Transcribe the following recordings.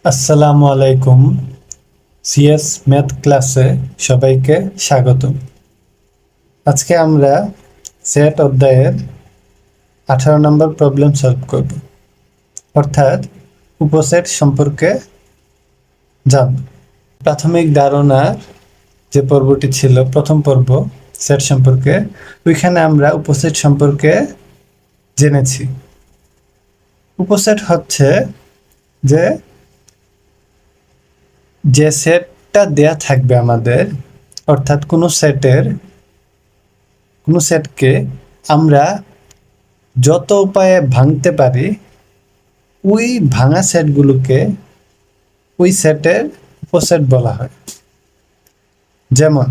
আসসালামু আলাইকুম। CS math ক্লাসে সবাইকে স্বাগতম। আজকে আমরা সেট অধ্যায়ের 18 নম্বর প্রবলেম সলভ করব, অর্থাৎ উপসেট সম্পর্কে জানব। প্রাথমিক ধারণার যে পর্বটি ছিল, প্রথম পর্ব সেট সম্পর্কে, ওইখানে আমরা উপসেট সম্পর্কে জেনেছি। উপসেট হচ্ছে যে সেটটা দেয়া থাকবে আমাদের, অর্থাৎ কোনো সেটকে আমরা যত উপায়ে ভাঙতে পারি, ওই ভাঙা সেটগুলোকে ওই সেটের উপসেট বলা হয়। যেমন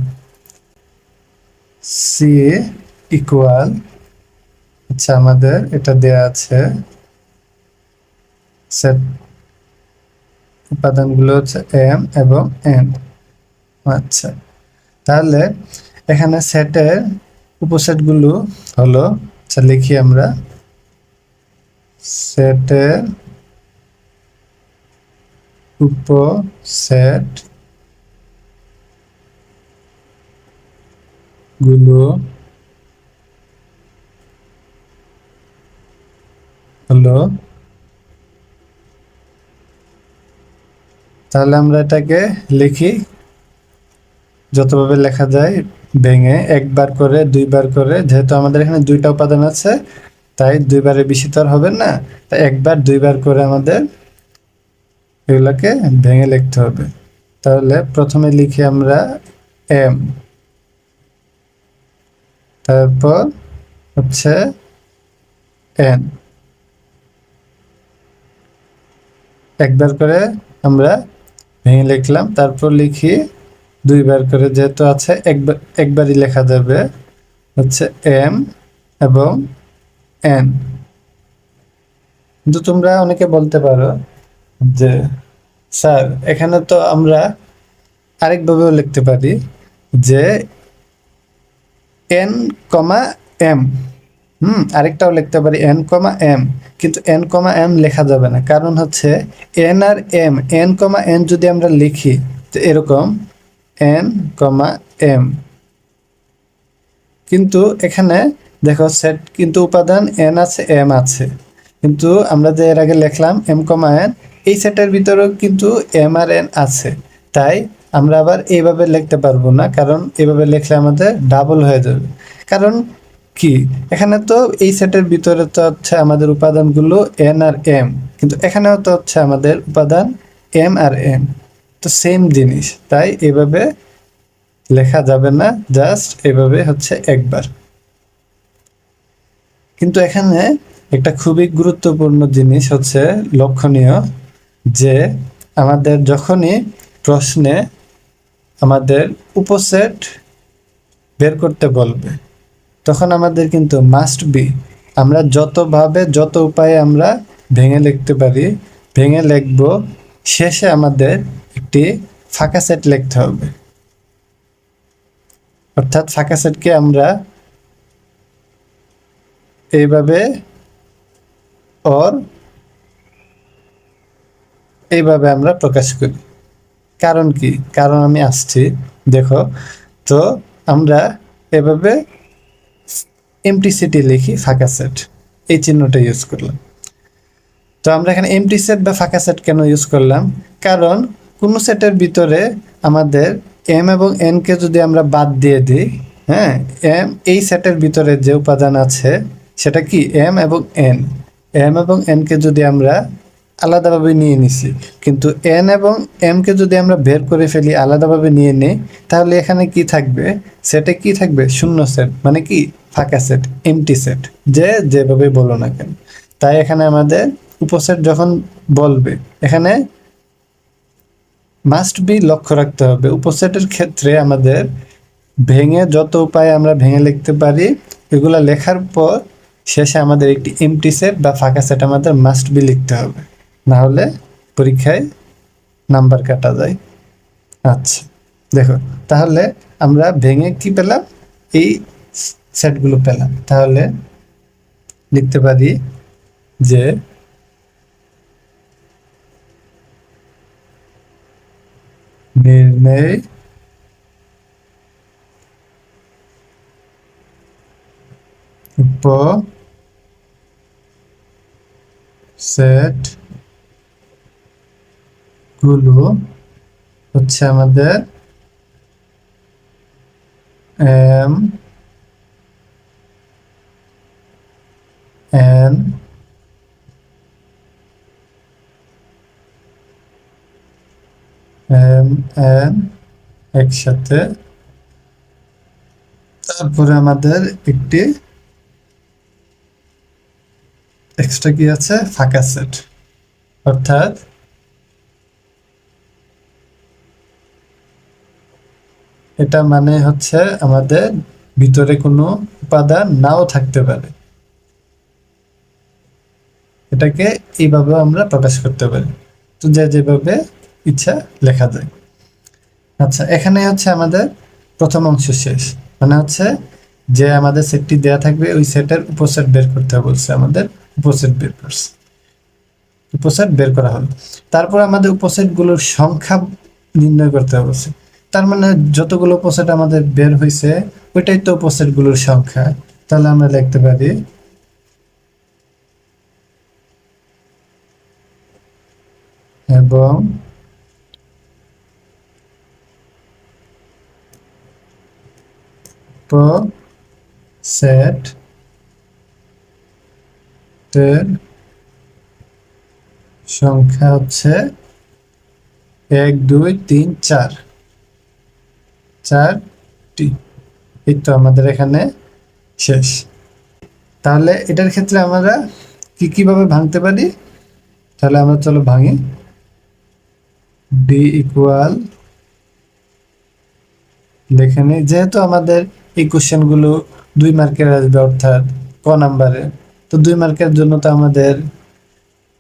সি ইকুয়াল, আচ্ছা আমাদের এটা দেয়া আছে, সেট উপাদানগুলো হচ্ছে এম এবং এন। আচ্ছা, তাহলে এখানে সেটের উপসেটগুলো হলো, আচ্ছা লিখি আমরা, সেটের উপসেট গুলো হলো, তাহলে আমরা এটাকে লিখি যতভাবে লেখা যায় ভেঙে, একবার করে দুইবার করে, যেহেতু আমাদের এখানে দুইটা উপাদান আছে তাই দুইবারের বেশি তো আর হবে না, তাই একবার দুইবার করে আমাদের এগুলাকে ভেঙে লিখতে হবে। তাহলে প্রথমে লিখি আমরা এম, তারপর হচ্ছে এন, একবার করে আমরা ভেঙে লিখলাম, তারপর লিখি দুইবার করে, যেহেতু আছে একবারই লেখা যাবে, হচ্ছে এম এবং এন। কিন্তু তোমরা অনেকে বলতে পারো যে স্যার এখানে তো আমরা আরেকভাবেও লিখতে পারি, যে এন কমা এম, আরেকটাও লিখতে পারি এন কমা এম, কিন্তু এন কমা এম লেখা যাবে না, কারণ হচ্ছে এন আর এম, এন কমা এন যদি আমরা লিখি তো এরকম এন কমা এম, কিন্তু এখানে দেখো সেট কিন্তু উপাদান এন আছে এম আছে, কিন্তু আমরা যে এর আগে লিখলাম এম কমা এন, এই সেটের ভিতরেও কিন্তু এম আর এন আছে, তাই আমরা আবার এইভাবে লিখতে পারবো না, কারণ এইভাবে লিখলে আমাদের ডাবল হয়ে যাবে। কারণ কি, এখানে তো এই সেটের ভিতরে তো হচ্ছে আমাদের উপাদানগুলো এন আর এম, কিন্তু এখানেও তো হচ্ছে আমাদের উপাদান এম আর এন, তো সেম জিনিস, তাই এইভাবে লেখা যাবে না, জাস্ট এভাবে হচ্ছে একবার। কিন্তু এখানে একটা খুবই গুরুত্বপূর্ণ জিনিস হচ্ছে লক্ষণীয়, যে আমাদের যখনই প্রশ্নে আমাদের উপসেট বের করতে বলবে, তখন আমাদের কিন্তু মাস্ট বি, আমরা যতভাবে যত উপায়ে আমরা ভেঙে লিখতে পারি ভেঙে লিখব, শেষে আমাদের একটি ফাঁকা সেট লিখতে হবে। অর্থাৎ ফাঁকা সেটকে আমরা এইভাবে এইভাবে আমরা প্রকাশ করি। কারণ কি, কারণ আমি আসছি, দেখো, তো আমরা এভাবে এমটি সেটই লিখি, ফাঁকা সেট, এই চিহ্নটা ইউজ করলাম। তো আমরা এখানে এমটি সেট বা ফাঁকা সেট কেন ইউজ করলাম, কারণ কোনো সেটের ভিতরে আমাদের এম এবং এন কে যদি আমরা বাদ দিয়ে দিই, হ্যাঁ, এম এই সেটের ভিতরে যে উপাদান আছে সেটা কি এম এবং এন, এম এবং এন কে যদি আমরা আলাদাভাবে নিয়ে নিছি, কিন্তু এন এবং এম কে যদি আমরা বের করে ফেলি, আলাদাভাবে নিয়ে নিই, তাহলে এখানে কি থাকবে, সেটে কি থাকবে, শূন্য সেট, মানে কি ফাঁকা সেট, এমটি সেট, যেভাবে বলো না কেন। তাই এখানে আমাদের উপসেট যখন বলবে, এখানে মাস্ট বি লক্ষ্য রাখতে হবে, উপসেটের ক্ষেত্রে আমাদের ভেঙে যত উপায়ে আমরা ভেঙে লিখতে পারি, এগুলা লেখার পর শেষে আমাদের একটি এমটি সেট বা ফাঁকা সেট আমাদের মাস্ট বি লিখতে হবে, না হলে পরীক্ষায় নাম্বার কাটা যায়। আচ্ছা দেখো, তাহলে আমরা ভেঙে কি পেলাম, এই সেটগুলো পেলাম, তাহলে লিখতে পারি যে নির্ণয় উপসেট গুলো হচ্ছে আমাদের এম এন একসাথে, তারপরে আমাদের একটি এক্সট্রা কি আছে, ফাঁকা সেট। অর্থাৎ এটা মানে হচ্ছে আমাদের ভিতরে কোনো উপাদান নাও থাকতে পারে, এটাকে এইভাবে আমরা প্রকাশ করতে পারি। তো যেভাবে ইচ্ছা লেখা যায়। আচ্ছা, এখানে হচ্ছে আমাদের প্রথম অংশ শেষ। মানে হচ্ছে যে আমাদের সেটটি দেয়া থাকবে ওই সেটের উপসেট বের করতে বলছে, আমাদের উপসেট বের করছে, উপসেট বের করা হলো। তারপর আমাদের উপসেটগুলোর সংখ্যা নির্ণয় করতে বলছে। তার মানে যতগুলো উপসেট আমাদের বের হয়েছে ওইটাই তো উপসেটগুলোর সংখ্যা। তাহলে আমরা লিখতে পারি এবং উপসেট এর সংখ্যা হচ্ছে 1 2 3 4, 4টি। এই তো আমাদের এখানে শেষ। তাহলে এটার ক্ষেত্রে আমরা কিভাবে ভাঙতে পারি? তাহলে আমরা চলো ভাঙি। ডি ইকুয়াল লিখে নিই, যেহেতু আমাদের এই কোশ্চেনগুলো 2 মার্কের আসবে, অর্থাৎ ক নাম্বারে, তো 2 মার্কের জন্য তো আমাদের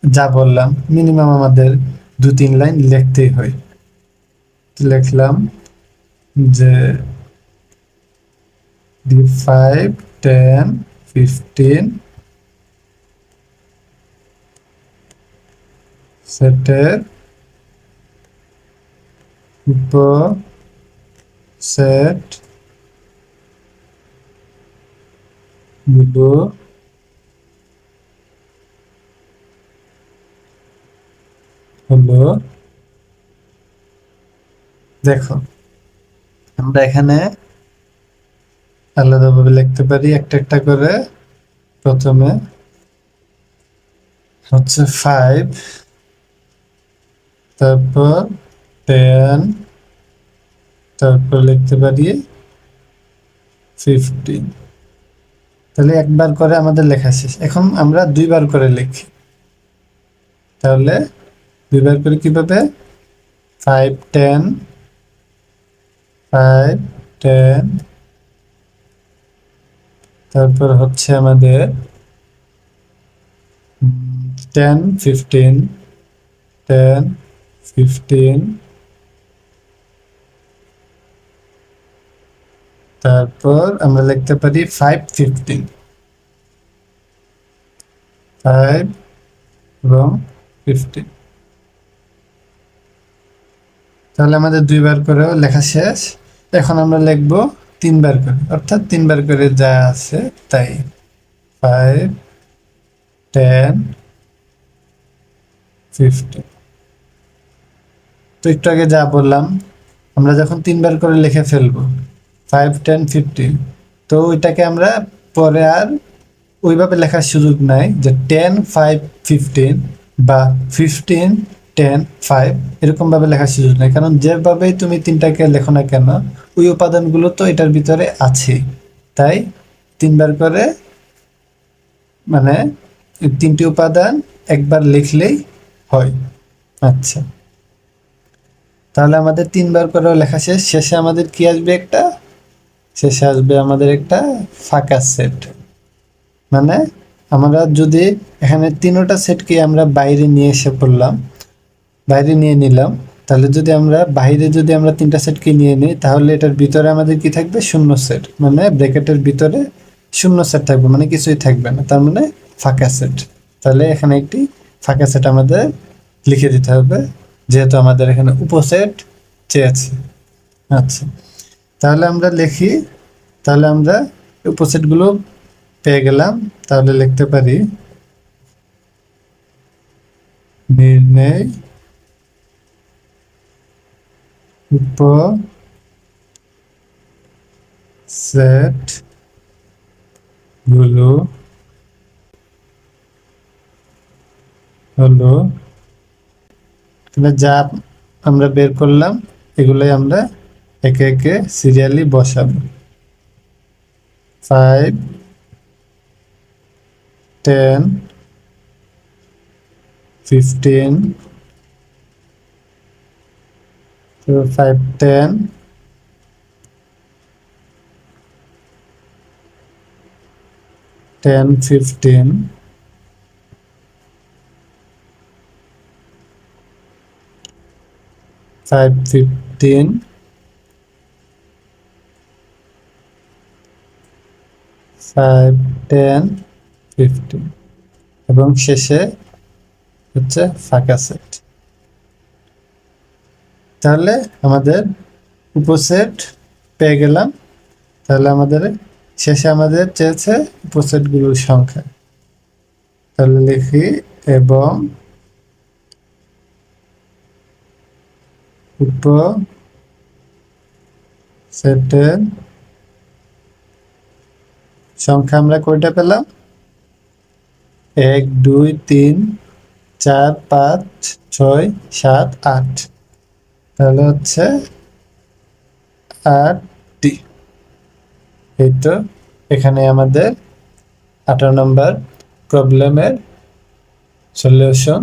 যা বললাম মিনিমাম আমাদের 2-3 লাইন লিখতেই হয়। লিখলাম যে 5 10 15 সেটের উপসেট গুলো হলো, দেখো আমরা এখানে আলাদাভাবে লিখতে পারি একটা একটা করে। প্রথমে হচ্ছে 5, তারপর 10, তারপর লিখতে পারি 15। তাহলে একবার করে আমাদের লেখা শেষ। এখন আমরা 2 বার করে লিখি। তাহলে 2 বার করে কিভাবে? 5 10 5 10, তারপর হচ্ছে আমাদের 10 15 10 15, তারপর আমরা লিখতে পারি 5 15, 5 এবং 15। তাহলে আমাদের 2 বার করেও লেখা শেষ। এখন আমরা লিখব 3 বার করে, অর্থাৎ 3 বার করে যা আছে তাই। 5 10 15। তো একটু আগে যা বললাম, আমরা যখন 3 বার করে লিখে ফেলবো 5 10 15, তো ওইটাকে আমরা পরে আর ওইভাবে লেখার সুযোগ নাই যে 10 5 15 বা 15 10 5 এরকম ভাবে লেখার সুযোগ নাই। কারণ যেভাবেই তুমি 3টাকে লেখো না কেন ওই উপাদানগুলো তো এটার ভিতরে আছে। তাই 3 বার করে, মানে 3টি উপাদান একবার লিখলেই হয়। আচ্ছা, তাহলে আমাদের 3 বার করে লেখা শেষ। শেষে আমাদের কি আসবে? শেষে আসবে আমাদের একটা ফাঁকা সেট। মানে আমরা যদি এখানে 3টা সেটকে আমরা বাইরে নিয়ে এসে পড়লাম, বাইরে নিয়ে নিলাম, তাহলে যদি আমরা বাইরে যদি আমরা 3টা সেটকে নিয়ে নিই তাহলে এটার ভিতরে আমাদের কি থাকবে? শূন্য সেট। মানে ব্র্যাকেটের ভিতরে শূন্য সেট থাকবে, মানে কিছুই থাকবে না, তার মানে ফাঁকা সেট। তাহলে এখানে একটি ফাঁকা সেট আমাদের লিখে দিতে হবে, যেহেতু আমাদের এখানে উপসেট চেয়েছে। আচ্ছা, তাহলে আমরা লিখি, তাহলে আমরা উপসেটগুলো পেয়ে গেলাম। তাহলে লিখতে পারি নির্ণয় উপসেট গুলো হলো, তাহলে যা আমরা বের করলাম এগুলোই আমরা একে একে সিরিয়ালি বসাবো। 5, 10, 15, তো 5, 10, 10, 15, 5, 15, 5, 10, 15 এবং শেষে হচ্ছে ফাঁকা সেট। তাহলে আমাদের উপসেট পেয়ে গেলাম। তাহলে আমাদের শেষে আমাদের চেয়েছে উপসেটগুলোর সংখ্যা। তাহলে লিখি এবং উপসেটের সংখ্যা আমরা কয়টা পেলাম? 1, 2, 3, 4, 5, 6, 7, 8। তাহলে হচ্ছে 8টি। এই তো এখানে আমাদের 18 নম্বর প্রবলেমের সলিউশন।